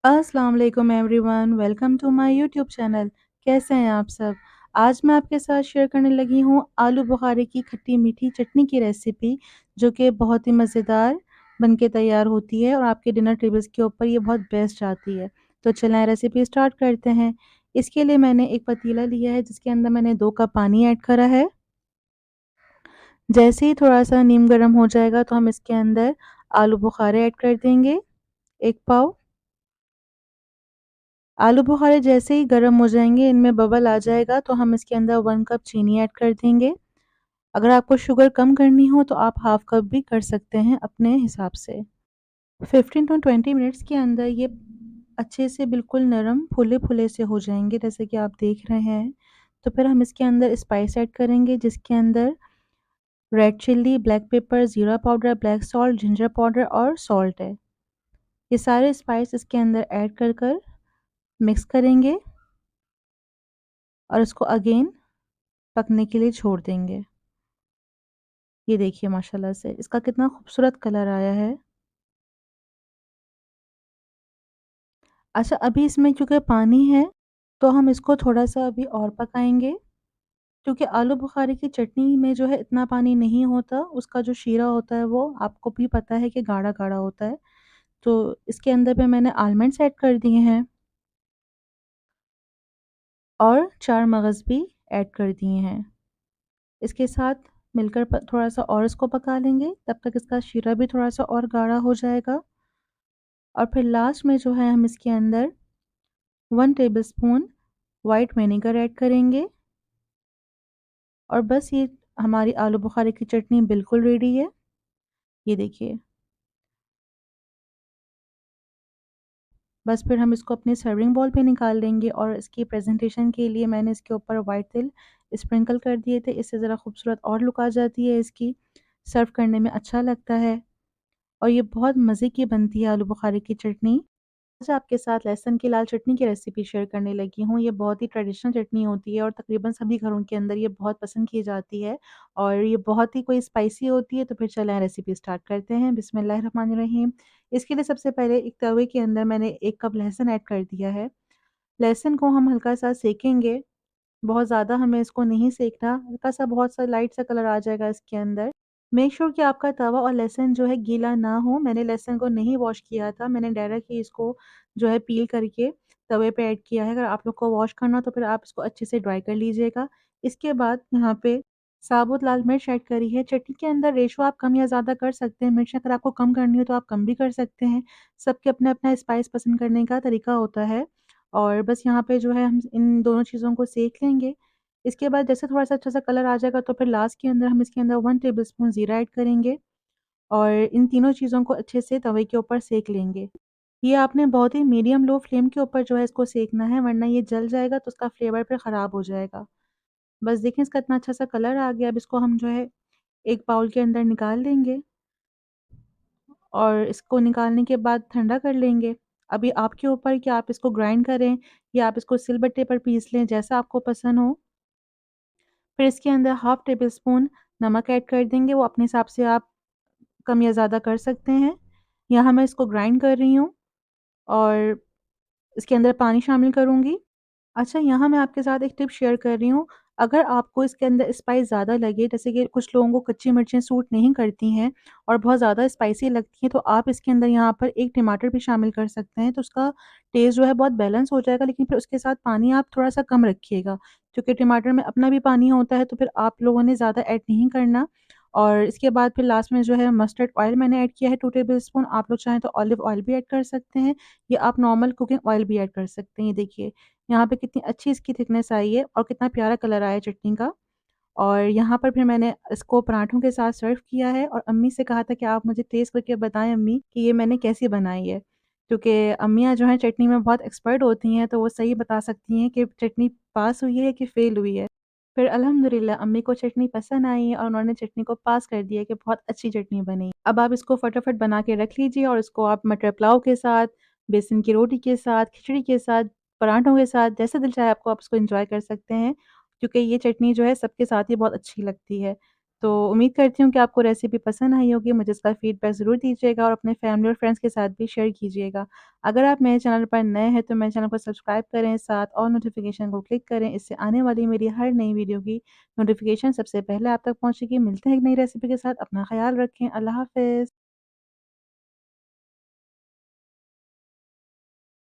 अस्सलाम वालेकुम everyone, welcome to my YouTube channel. कैसे हैं आप सब? आज मैं आपके साथ शेयर करने लगी हूँ आलू बुखारे की खट्टी मीठी चटनी की रेसिपी, जो कि बहुत ही मज़ेदार बन के तैयार होती है और आपके डिनर टेबल्स के ऊपर ये बहुत बेस्ट जाती है। तो चलें रेसिपी स्टार्ट करते हैं। इसके लिए मैंने एक पतीला लिया है जिसके अंदर मैंने 2 कप पानी ऐड करा है। जैसे ही थोड़ा-सा नीम गर्म हो जाएगा तो हम इसके अंदर आलू बुखारे ऐड कर देंगे, 1 पाव। आलू बुखारे जैसे ही गर्म हो जाएँगे, इनमें बबल आ जाएगा तो हम इसके अंदर 1 कप चीनी ऐड कर देंगे। अगर आपको शुगर कम करनी हो तो आप हाफ़ कप भी कर सकते हैं अपने हिसाब से। 15 टू 20 मिनट्स के अंदर ये अच्छे से बिल्कुल नरम फूले-फूले से हो जाएँगे जैसे कि आप देख रहे हैं। तो फिर हम इसके अंदर स्पाइस ऐड करेंगे जिसके अंदर रेड चिल्ली, ब्लैक पेपर, ज़ीरा powder, black salt, ginger powder और सॉल्ट है। ये सारे स्पाइस इसके अंदर ऐड कर मिक्स करेंगे और इसको अगेन पकने के लिए छोड़ देंगे। ये देखिए माशाल्लाह से इसका कितना खूबसूरत कलर आया है। अच्छा, अभी इसमें क्योंकि पानी है तो हम इसको थोड़ा-सा अभी और पकाएँगे, क्योंकि आलू बुखारे की चटनी में जो है इतना पानी नहीं होता, उसका जो शीरा होता है वो आपको भी पता है कि गाढ़ा-गाढ़ा होता है। तो इसके अंदर पे मैंने आलमंड्स ऐड कर दिए हैं और 4 मगज़ भी ऐड कर दिए हैं। इसके साथ मिलकर थोड़ा-सा और इसको पका लेंगे, तब तक इसका शीरा भी थोड़ा-सा और गाढ़ा हो जाएगा। और फिर लास्ट में जो है हम इसके अंदर 1 टेबलस्पून व्हाइट विनेगर ऐड करेंगे और बस ये हमारी आलू बुखारे की चटनी बिल्कुल रेडी है। ये देखिए, बस फिर हम इसको अपने सर्विंग बाउल पे निकाल लेंगे और इसकी प्रेजेंटेशन के लिए मैंने इसके ऊपर व्हाइट तिल स्प्रिंकल कर दिए थे। इससे ज़रा खूबसूरत और लुक आ जाती है इसकी, सर्व करने में अच्छा लगता है और ये बहुत मज़े की बनती है आलू बुखारे की चटनी। आज आपके साथ लहसुन की लाल चटनी की रेसिपी शेयर करने लगी हूँ। ये बहुत ही ट्रेडिशनल चटनी होती है और तकरीबन सभी घरों के अंदर ये बहुत पसंद की जाती है और ये बहुत ही कोई स्पाइसी होती है। तो फिर चलें रेसिपी स्टार्ट करते हैं। बिस्मिल्लाहिर्रहमानिर्रहीम। इसके लिए सबसे पहले एक तवे के अंदर मैंने 1 कप लहसुन ऐड कर दिया है। लहसुन को हम हल्का-सा सेकेंगे, बहुत ज़्यादा हमें इसको नहीं सेकना, हल्का-सा बहुत-सा लाइट सा कलर आ जाएगा इसके अंदर। मेक श्योर कि आपका तवा और लहसुन जो है गीला ना हो। मैंने लहसुन को नहीं वॉश किया था, मैंने डायरेक्ट ही इसको जो है पील करके तवे पे ऐड किया है। अगर आप लोग को वॉश करना हो तो फिर आप इसको अच्छे से ड्राई कर लीजिएगा। इसके बाद यहाँ पे साबुत लाल मिर्च ऐड करी है। चटनी के अंदर रेशो आप कम या ज़्यादा कर सकते हैं, मिर्च अगर आपको कम करनी हो तो आप कम भी कर सकते हैं। सबके अपना-अपना स्पाइस पसंद करने का तरीका होता है और बस यहाँ पे जो है हम इन दोनों चीज़ों को सेक लेंगे। इसके बाद जैसे थोड़ा-सा अच्छा-सा कलर आ जाएगा तो फिर लास्ट के अंदर हम इसके अंदर 1 टेबलस्पून ज़ीरा ऐड करेंगे और इन तीनों चीज़ों को अच्छे से तवे के ऊपर सेक लेंगे। ये आपने बहुत ही मीडियम लो फ्लेम के ऊपर जो है इसको सेकना है, वरना ये जल जाएगा तो उसका फ्लेवर फिर ख़राब हो जाएगा। बस देखें इसका इतना अच्छा-सा कलर आ गया, अब इसको हम जो है एक बाउल के अंदर निकाल लेंगे और इसको निकालने के बाद ठंडा कर लेंगे। अभी आपके ऊपर कि आप इसको ग्राइंड करें या आप इसको सिलबट्टे पर पीस लें, जैसा आपको पसंद हो। फिर इसके अंदर हाफ़ टेबल स्पून नमक ऐड कर देंगे, वो अपने हिसाब से आप कम या ज़्यादा कर सकते हैं। यहाँ मैं इसको ग्राइंड कर रही हूँ और इसके अंदर पानी शामिल करूँगी। अच्छा, यहाँ मैं आपके साथ एक टिप शेयर कर रही हूँ। अगर आपको इसके अंदर स्पाइस ज़्यादा लगे, जैसे कि कुछ लोगों को कच्ची मिर्चें सूट नहीं करती हैं और बहुत ज़्यादा स्पाइसी लगती हैं, तो आप इसके अंदर यहाँ पर 1 टमाटर भी शामिल कर सकते हैं, तो उसका टेस्ट जो है बहुत बैलेंस हो जाएगा। लेकिन फिर उसके साथ पानी आप थोड़ा-सा कम रखिएगा, क्योंकि टमाटर में अपना भी पानी होता है, तो फिर आप लोगों ने ज़्यादा ऐड नहीं करना। और इसके बाद फिर लास्ट में जो है मस्टर्ड ऑयल मैंने ऐड किया है 2 टेबलस्पून। आप लोग चाहें तो ऑलिव ऑयल भी ऐड कर सकते हैं या आप नॉर्मल कुकिंग ऑयल भी ऐड कर सकते हैं। ये देखिए यहाँ पे कितनी अच्छी इसकी थिकनेस आई है और कितना प्यारा कलर आया है चटनी का। और यहाँ पर फिर मैंने इसको पराठों के साथ सर्व किया है और अम्मी से कहा था कि आप मुझे टेस्ट करके बताएँ अम्मी कि ये मैंने कैसी बनाई है। क्योंकि अम्मियाँ जो हैं चटनी में बहुत एक्सपर्ट होती हैं, तो वो सही बता सकती हैं कि चटनी पास हुई है कि फ़ेल हुई है। फिर अल्हम्दुलिल्लाह अम्मी को चटनी पसंद आई है और उन्होंने चटनी को पास कर दिया कि बहुत अच्छी चटनी बनी। अब आप इसको फटाफट बना के रख लीजिए और इसको आप मटर पुलाव के साथ, बेसन की रोटी के साथ, खिचड़ी के साथ, पराठों के साथ, जैसे दिल चाहे आपको आप इसको एन्जॉय कर सकते हैं, क्योंकि ये चटनी जो है सबके साथ ही बहुत अच्छी लगती है। तो उम्मीद करती हूँ कि आपको रेसिपी पसंद आई होगी। मुझे इसका फ़ीडबैक ज़रूर दीजिएगा और अपने फैमिली और फ्रेंड्स के साथ भी शेयर कीजिएगा। अगर आप मेरे चैनल पर नए हैं तो मेरे चैनल को सब्सक्राइब करें, साथ और नोटिफ़िकेशन को क्लिक करें। इससे आने वाली मेरी हर नई वीडियो की नोटिफ़िकेशन सबसे पहले आप तक पहुँचेगी। मिलते हैं एक नई रेसिपी के साथ। अपना ख़्याल रखें। अल्लाह हाफ़िज़।